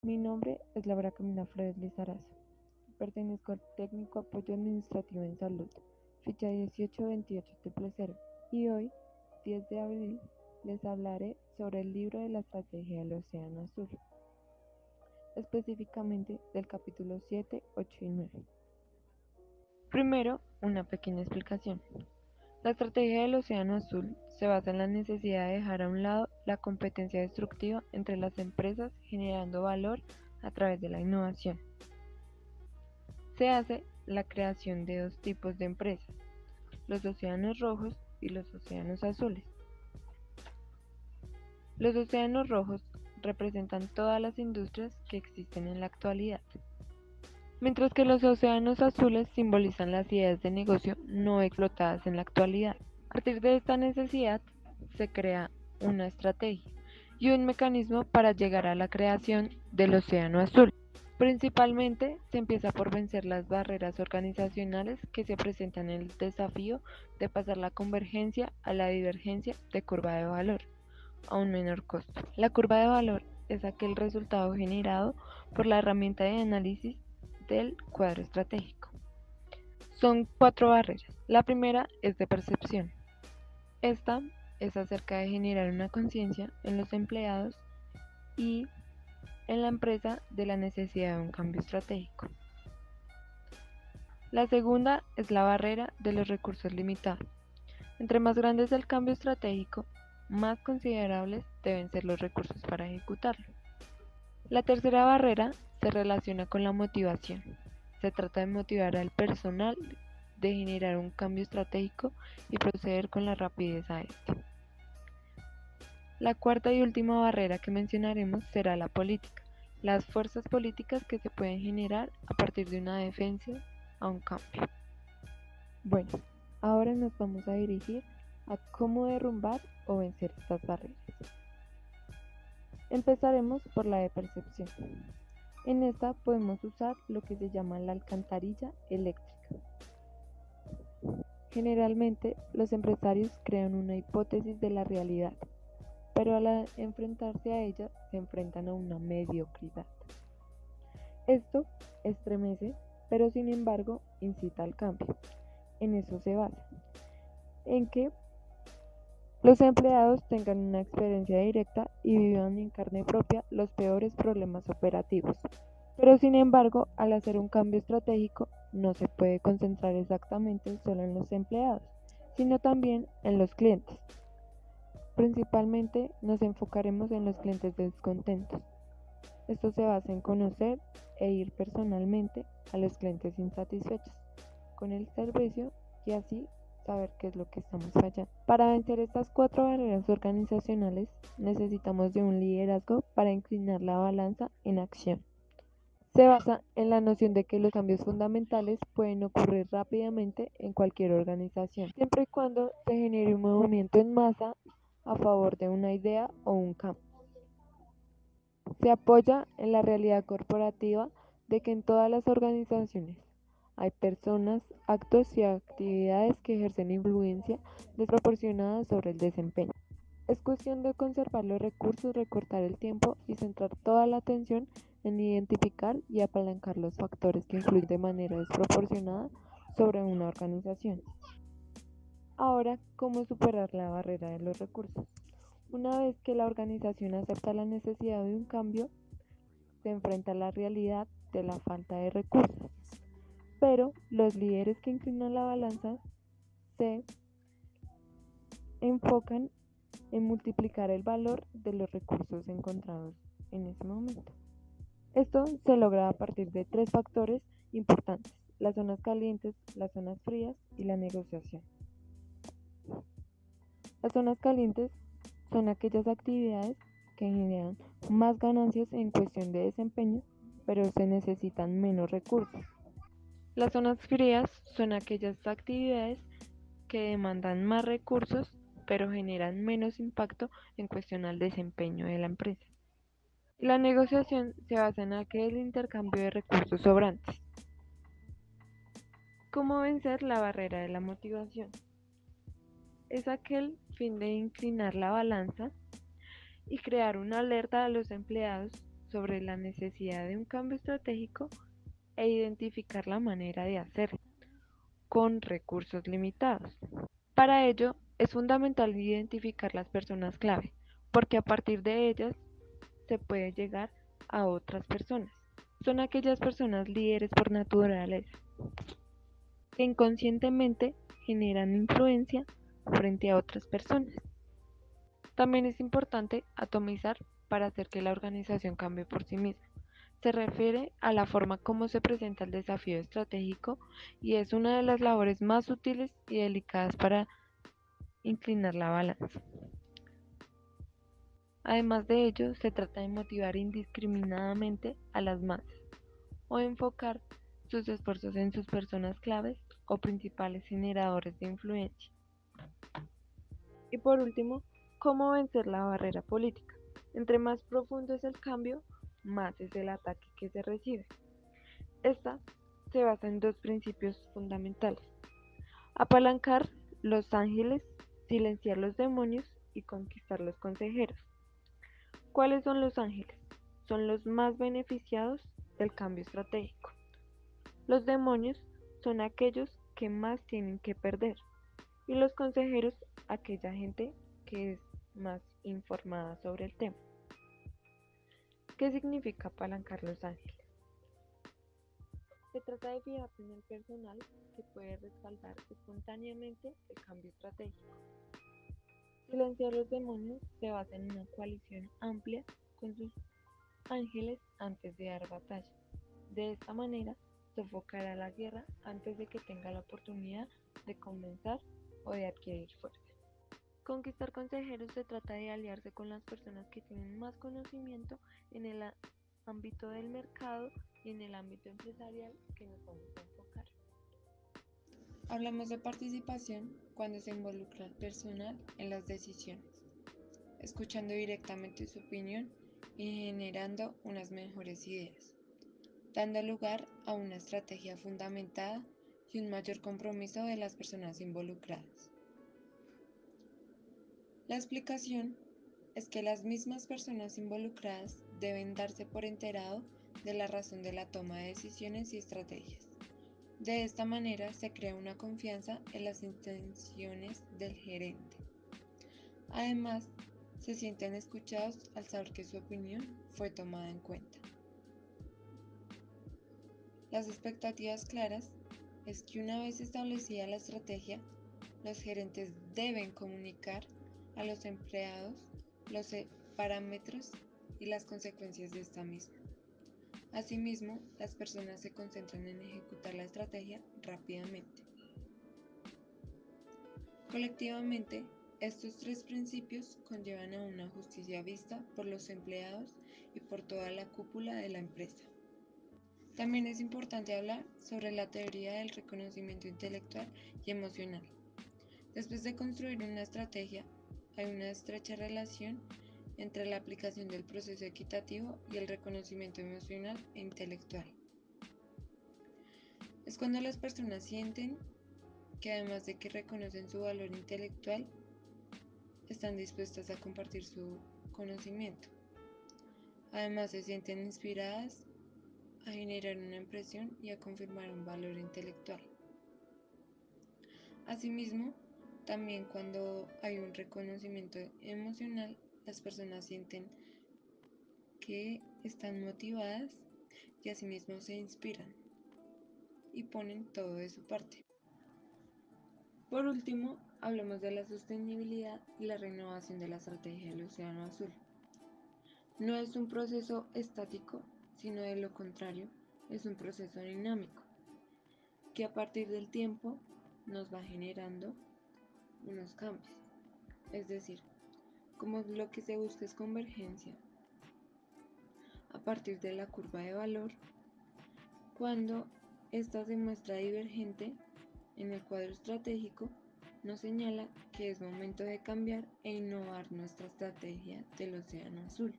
Mi nombre es Laura Camila Flores Lizarazo. Pertenezco al Técnico Apoyo Administrativo en Salud, ficha 1828000, y hoy, 10 de abril, les hablaré sobre el libro de la Estrategia del Océano Azul, específicamente del capítulo 7, 8 y 9. Primero, una pequeña explicación. La estrategia del Océano Azul se basa en la necesidad de dejar a un lado la competencia destructiva entre las empresas, generando valor a través de la innovación. Se hace la creación de dos tipos de empresas: los océanos rojos y los océanos azules. Los océanos rojos representan todas las industrias que existen en la actualidad, mientras que los océanos azules simbolizan las ideas de negocio no explotadas en la actualidad. A partir de esta necesidad se crea una estrategia y un mecanismo para llegar a la creación del océano azul. Principalmente se empieza por vencer las barreras organizacionales que se presentan en el desafío de pasar la convergencia a la divergencia de curva de valor a un menor costo. La curva de valor es aquel resultado generado por la herramienta de análisis del cuadro estratégico. Son 4 barreras. La primera es de percepción. Esta es acerca de generar una conciencia en los empleados y en la empresa de la necesidad de un cambio estratégico. La segunda es la barrera de los recursos limitados. Entre más grande es el cambio estratégico, más considerables deben ser los recursos para ejecutarlo. La tercera barrera se relaciona con la motivación. Se trata de motivar al personal, de generar un cambio estratégico y proceder con la rapidez a este. La cuarta y última barrera que mencionaremos será la política, las fuerzas políticas que se pueden generar a partir de una defensa a un cambio. Bueno, ahora nos vamos a dirigir a cómo derrumbar o vencer estas barreras. Empezaremos por la de percepción. En esta podemos usar lo que se llama la alcantarilla eléctrica. Generalmente, los empresarios crean una hipótesis de la realidad, pero al enfrentarse a ella se enfrentan a una mediocridad. Esto estremece, pero sin embargo incita al cambio. En eso se basa, en que los empleados tengan una experiencia directa y vivan en carne propia los peores problemas operativos. Pero sin embargo, al hacer un cambio estratégico, no se puede concentrar exactamente solo en los empleados, sino también en los clientes. Principalmente nos enfocaremos en los clientes descontentos. Esto se basa en conocer e ir personalmente a los clientes insatisfechos con el servicio y así saber qué es lo que estamos fallando. Para vencer estas 4 barreras organizacionales necesitamos de un liderazgo para inclinar la balanza en acción. Se basa en la noción de que los cambios fundamentales pueden ocurrir rápidamente en cualquier organización, siempre y cuando se genere un movimiento en masa a favor de una idea o un cambio. Se apoya en la realidad corporativa de que en todas las organizaciones hay personas, actos y actividades que ejercen influencia desproporcionada sobre el desempeño. Es cuestión de conservar los recursos, recortar el tiempo y centrar toda la atención en identificar y apalancar los factores que influyen de manera desproporcionada sobre una organización. Ahora, ¿cómo superar la barrera de los recursos? Una vez que la organización acepta la necesidad de un cambio, se enfrenta a la realidad de la falta de recursos. Pero los líderes que inclinan la balanza se enfocan en multiplicar el valor de los recursos encontrados en ese momento. Esto se logra a partir de 3 factores importantes: las zonas calientes, las zonas frías y la negociación. Las zonas calientes son aquellas actividades que generan más ganancias en cuestión de desempeño, pero se necesitan menos recursos. Las zonas frías son aquellas actividades que demandan más recursos, pero generan menos impacto en cuestión al desempeño de la empresa. La negociación se basa en aquel intercambio de recursos sobrantes. ¿Cómo vencer la barrera de la motivación? Es aquel fin de inclinar la balanza y crear una alerta a los empleados sobre la necesidad de un cambio estratégico e identificar la manera de hacerlo, con recursos limitados. Para ello, es fundamental identificar las personas clave, porque a partir de ellas se puede llegar a otras personas. Son aquellas personas líderes por naturaleza, que inconscientemente generan influencia frente a otras personas. También es importante atomizar para hacer que la organización cambie por sí misma. Se refiere a la forma como se presenta el desafío estratégico y es una de las labores más útiles y delicadas para inclinar la balanza. Además de ello, se trata de motivar indiscriminadamente a las masas o enfocar sus esfuerzos en sus personas claves o principales generadores de influencia. Y por último, ¿cómo vencer la barrera política? Entre más profundo es el cambio, más es el ataque que se recibe. Esta se basa en dos principios fundamentales: apalancar los ángeles, silenciar los demonios y conquistar los consejeros. ¿Cuáles son los ángeles? Son los más beneficiados del cambio estratégico. Los demonios son aquellos que más tienen que perder y los consejeros aquella gente que es más informada sobre el tema. ¿Qué significa apalancar los ángeles? Se trata de fijarse en el personal que puede respaldar espontáneamente el cambio estratégico. Silenciar los demonios se basa en una coalición amplia con sus ángeles antes de dar batalla. De esta manera, sofocará la guerra antes de que tenga la oportunidad de comenzar o de adquirir fuerza. Conquistar consejeros se trata de aliarse con las personas que tienen más conocimiento en el ámbito del mercado y en el ámbito empresarial que nos vamos a enfocar. Hablamos de participación cuando se involucra al personal en las decisiones, escuchando directamente su opinión y generando unas mejores ideas, dando lugar a una estrategia fundamentada y un mayor compromiso de las personas involucradas. La explicación es que las mismas personas involucradas deben darse por enterado de la razón de la toma de decisiones y estrategias. De esta manera se crea una confianza en las intenciones del gerente. Además, se sienten escuchados al saber que su opinión fue tomada en cuenta. Las expectativas claras es que una vez establecida la estrategia, los gerentes deben comunicar a los empleados los parámetros y las consecuencias de esta misma. Asimismo, las personas se concentran en ejecutar la estrategia rápidamente. Colectivamente, estos tres principios conllevan a una justicia vista por los empleados y por toda la cúpula de la empresa. También es importante hablar sobre la teoría del reconocimiento intelectual y emocional. Después de construir una estrategia, hay una estrecha relación entre la aplicación del proceso equitativo y el reconocimiento emocional e intelectual. Es cuando las personas sienten que además de que reconocen su valor intelectual, están dispuestas a compartir su conocimiento. Además se sienten inspiradas a generar una impresión y a confirmar un valor intelectual. Asimismo, también cuando hay un reconocimiento emocional, las personas sienten que están motivadas y asimismo se inspiran y ponen todo de su parte. Por último, hablemos de la sostenibilidad y la renovación de la estrategia del Océano Azul. No es un proceso estático, sino de lo contrario, es un proceso dinámico, que a partir del tiempo nos va generando unos cambios. Es decir, como lo que se busca es convergencia a partir de la curva de valor, cuando esta se muestra divergente en el cuadro estratégico, nos señala que es momento de cambiar e innovar nuestra estrategia del Océano Azul.